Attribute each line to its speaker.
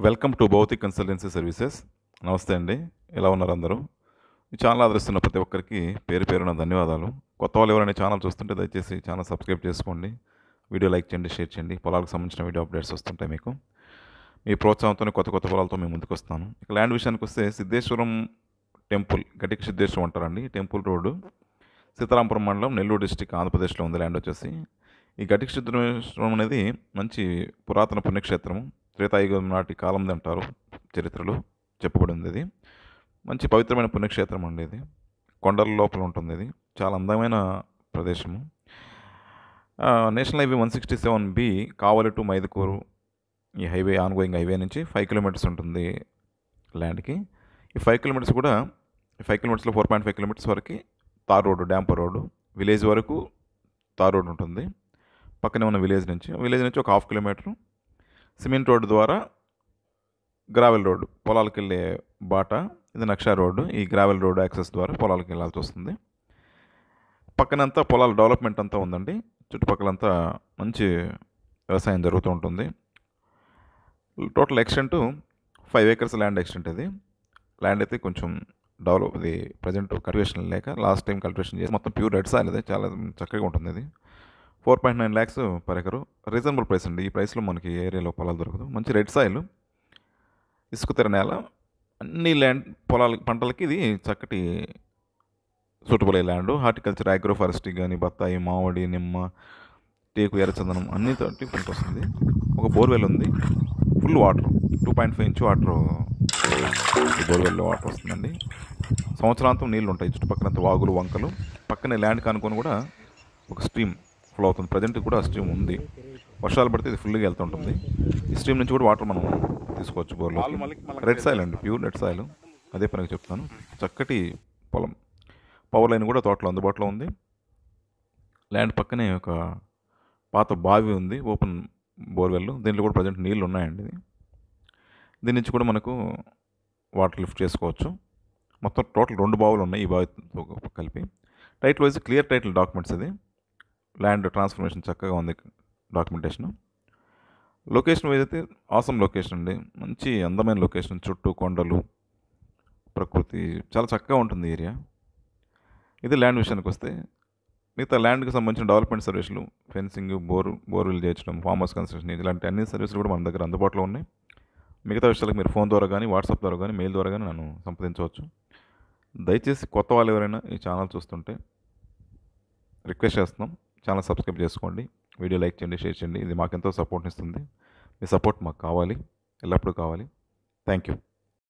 Speaker 1: Welcome to Bhautik consultancy services. నమస్తే అండి. ఎలా ఉన్నారు అందరూ? ఈ ఛానల్ ఆదరిస్తున్న ప్రతి ఒక్కరికి పేరు పేరున ధన్యవాదాలు. కొత్త వాళ్ళు ఎవరైనా ఛానల్ చూస్తుంటే దయచేసి ఛానల్ సబ్స్క్రైబ్ చేసుకోండి. వీడియో లైక్ చేయండి, షేర్ చేయండి. పొలాలకు సంబంధించిన వీడియో అప్డేట్స్ వస్తుంటాయి మీకు. మీ ప్రోత్సాహంతోనే కొత్త కొత్త పొలాలతో మేము ముందుకు వస్తాను. ఇక ల్యాండ్ విషయానికి వస్తే సిద్ధేశ్వరం టెంపుల్, గటిక సిద్ధేశ్వరం అంటారండి. టెంపుల్ రోడ్డు, సీతారాంపురం మండలం, నెల్లూరు డిస్టిక్, ఆంధ్రప్రదేశ్లో ఉంది ల్యాండ్ వచ్చేసి. ఈ గటిక సిద్ధేశ్వరం అనేది మంచి పురాతన పుణ్యక్షేత్రము. త్రేతాయుగం నాటి కాలంది అంటారు, చరిత్రలో చెప్పబడింది. ఇది మంచి పవిత్రమైన పుణ్యక్షేత్రం అండి. ఇది కొండల లోపల ఉంటుంది. ఇది చాలా అందమైన ప్రదేశము. National highway 167B Kavali to Mydukur, ఈ హైవే ఆన్గోయింగ్ హైవే నుంచి 5 కిలోమీటర్స్ ఉంటుంది ల్యాండ్కి. ఈ 5 కిలోమీటర్స్ కూడా 5 కిలోమీటర్స్లో 4.5 కిలోమీటర్స్ వరకు tar road, damper road. Village వరకు తార్ రోడ్డు ఉంటుంది. పక్కనే ఉన్న విలేజ్ నుంచి ఒక 1/2 కిలోమీటరు సిమెంట్ రోడ్డు ద్వారా గ్రావెల్ రోడ్డు, పొలాలకు వెళ్ళే బాట. ఇది నక్షా రోడ్డు. ఈ గ్రావెల్ రోడ్డు యాక్సెస్ ద్వారా పొలాలకు వెళ్ళాల్సి వస్తుంది. పక్కనంతా పొలాల డెవలప్మెంట్ అంతా ఉందండి. చుట్టుపక్కలంతా మంచి వ్యవసాయం జరుగుతూ ఉంటుంది. Total extent 5 acres land extent. ఇది ల్యాండ్ అయితే కొంచెం డెవలప్, ఇది ప్రజెంట్ కల్టివేషన్ లేక లాస్ట్ టైం కల్టివేషన్ చేసి మొత్తం ప్యూర్ రెడ్ సాయిల్. ఇది చాలా చక్కగా ఉంటుంది. ఇది 4.9 lakhs per acre. Reasonable price అండి. ఈ ప్రైస్లో మనకి ఏరియాలో పొలాలు దొరకదు. మంచి రెడ్ సాయిల్, ఇసుక తెర నేల, అన్ని ల్యాండ్ పంటలకి ఇది చక్కటి సూటబుల్ అయ్యే ల్యాండ్. హార్టికల్చర్, అగ్రో ఫారెస్ట్రీ కానీ బత్తాయి, మామిడి, నిమ్మ, టేకు, ఎర్రచందనం అన్నితోటి పంట వస్తుంది. ఒక బోర్వెల్ ఉంది, ఫుల్ వాటర్, 2.5 inch వాటర్ ఈ బోర్వెల్లో వాటర్ వస్తుందండి. సంవత్సరాంతం నీళ్ళు ఉంటాయి. చుట్టుపక్కలంతా వాగులు, వంకలు. పక్కనే ల్యాండ్ కానుకొని కూడా ఒక స్ట్రీమ్ ఫ్లో అవుతుంది. ప్రజెంట్ కూడా ఆ స్ట్రీమ్ ఉంది. వర్షాలు పడితే ఇది ఫుల్గా వెళ్తుంటుంది. ఈ స్ట్రీమ్ నుంచి కూడా వాటర్ మనం తీసుకోవచ్చు బోర్లో. రెడ్ సాయిల్ అండి, ప్యూర్ రెడ్ సాయిల్. అదే పనికి చెప్తాను. చక్కటి పొలం. పవర్ లైన్ కూడా తోటలో అందుబాటులో ఉంది. ల్యాండ్ పక్కనే ఒక పాత బావి ఉంది, ఓపెన్ బోర్వెల్. దీంట్లో కూడా ప్రజెంట్ నీళ్ళు ఉన్నాయండి. దీని నుంచి కూడా మనకు వాటర్ లిఫ్ట్ చేసుకోవచ్చు. మొత్తం టోటల్ 2 బావులు ఉన్నాయి ఈ బావితో కలిపి. Title wise clear title documents. ఇది ల్యాండ్ ట్రాన్స్ఫర్మేషన్ చక్కగా ఉంది డాక్యుమెంటేషన్. లొకేషన్ వైజ్ అయితే ఆసమ్ లొకేషన్ అండి. మంచి అందమైన లొకేషన్. చుట్టూ కొండలు, ప్రకృతి, చాలా చక్కగా ఉంటుంది ఏరియా. ఇది ల్యాండ్ విషయానికి వస్తే మిగతా ల్యాండ్కి సంబంధించిన డెవలప్మెంట్ సర్వీసులు, ఫెన్సింగ్, బోర్వెల్ చేయించడం, ఫామ్ హౌస్ కన్స్ట్రక్షన్, ఇలాంటి అన్ని సర్వీసులు కూడా మన దగ్గర అందుబాటులో ఉన్నాయి. మిగతా విషయాలకు మీరు ఫోన్ ద్వారా కానీ, వాట్సాప్ ద్వారా కానీ, మెయిల్ ద్వారా కానీ నన్ను సంప్రదించవచ్చు. దయచేసి కొత్త వాళ్ళు ఎవరైనా ఈ ఛానల్ చూస్తుంటే రిక్వెస్ట్ చేస్తున్నాం, ఛానల్ సబ్స్క్రైబ్ చేసుకోండి, వీడియో లైక్ చేయండి, షేర్ చేయండి. ఇది మాకెంతో సపోర్ట్ని ఇస్తుంది. మీ సపోర్ట్ మాకు కావాలి, ఎల్లప్పుడూ కావాలి. Thank you.